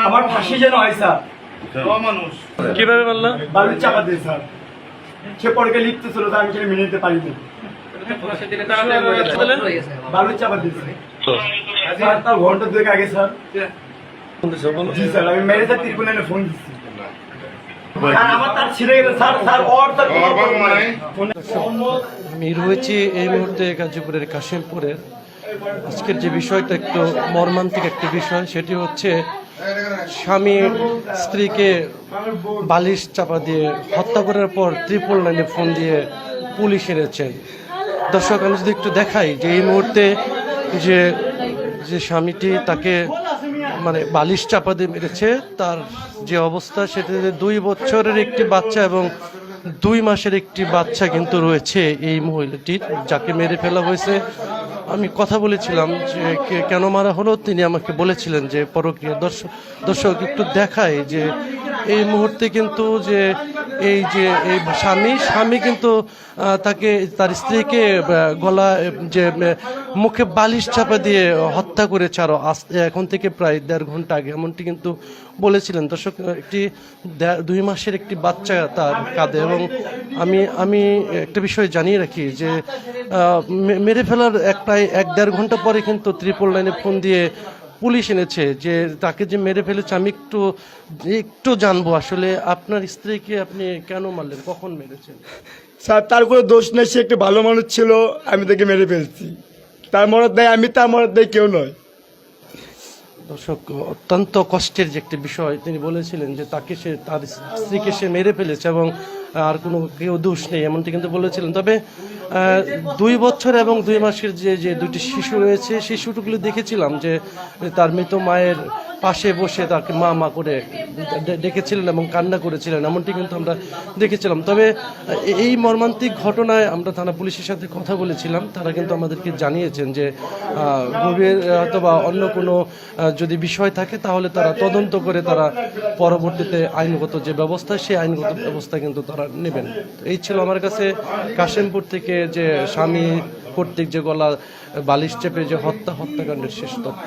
আমার ফাঁসি যেন হয় স্যার। কিভাবে মারলা? বালুর চাপা দিয়ে স্যার। সে পরকে লিখতে ছিল, আমি সেটা মেনে নিতে পারিনি। বালুর চাপা দিয়েছে স্যার, তার ঘন্টা দুয়েক আগে স্যার। জি স্যার, আমি মেরে স্যার ত্রিপুরানে ফোন দিচ্ছি। আমার তার ছিঁড়ে গেছে স্যার। স্যার ওর তার আমি রয়েছি এই মুহূর্তে গাজীপুরের কাশিমপুরের। আজকের যে বিষয়টা একটু মর্মান্তিক একটা বিষয়, সেটি হচ্ছে স্বামী স্ত্রীকে বালিশ চাপা দিয়ে হত্যা করার পর 999 ফোন দিয়ে পুলিশ এনেছেন। দর্শক, আমি যদি একটু দেখাই যে এই মুহূর্তে যে যে স্বামীটি তাকে মানে বালিশ চাপা দিয়ে মেরেছে, তার যে অবস্থা সেটাতে 2 বছরের একটি বাচ্চা এবং 2 মাসের একটি বাচ্চা কিন্তু রয়েছে এই মহিলাটির, যাকে মেরে ফেলা হয়েছে। আমি কথা বলেছিলাম যে কেন মারা হলো, তিনি আমাকে বলেছিলেন যে পরক্রিয়া। দর্শক একটু দেখায় যে এই মুহূর্তে কিন্তু যে এই স্বামী কিন্তু তাকে তার স্ত্রীকে গলা যে মুখে বালিশ চাপা দিয়ে হত্যা করেছে আরো এখন থেকে প্রায় 1.5 ঘন্টা আগে, এমনটি কিন্তু বলেছিলেন। দর্শক, একটি 2 মাসের একটি বাচ্চা তার কাঁধে। এবং আমি একটা বিষয় জানিয়ে রাখি যে মেরে ফেলার প্রায় 1.5 ঘন্টা পরে কিন্তু 999 ফোন দিয়ে পুলিশ এনেছে যে তাকে যে মেরে ফেলেছে। আমি একটু জানবো আসলে আপনার স্ত্রীকে আপনি কেন মারলেন, কখন মেরেছেন? স্যার, তার কোনো দোষ নেই, সে একটি ভালো মানুষ ছিল, আমি তাকে মেরে ফেলছি। তার মরদ দেয় আমি, তার মরদ দেয় কেউ নয়। দর্শক, অত্যন্ত কষ্টের যে একটি বিষয়, তিনি বলেছিলেন যে তার স্ত্রীকে সে মেরে ফেলেছে এবং আর কোনো কেউ দোষ নেই, এমনটি কিন্তু বলেছিলেন। তবে 2 বছর এবং 2 মাসের যে 2টি শিশু রয়েছে, শিশুগুলো দেখেছিলাম যে তার মৃত মায়ের পাশে বসে তাকে মা মা করে ডেকেছিলেন এবং কান্না করেছিলেন, এমনটি কিন্তু আমরা দেখেছিলাম। তবে এই মর্মান্তিক ঘটনায় আমরা থানা পুলিশের সাথে কথা বলেছিলাম, তারা কিন্তু আমাদেরকে জানিয়েছেন যে গভীর অথবা অন্য কোনো যদি বিষয় থাকে তাহলে তারা তদন্ত করে তারা পরবর্তীতে আইনগত যে ব্যবস্থা, সেই আইনগত ব্যবস্থা কিন্তু তারা নেবেন। এই ছিল আমার কাছে কাশিমপুর থেকে যে স্বামী কর্তৃক যে গলা বালিশ চেপে যে হত্যাকাণ্ডের শেষ তথ্য।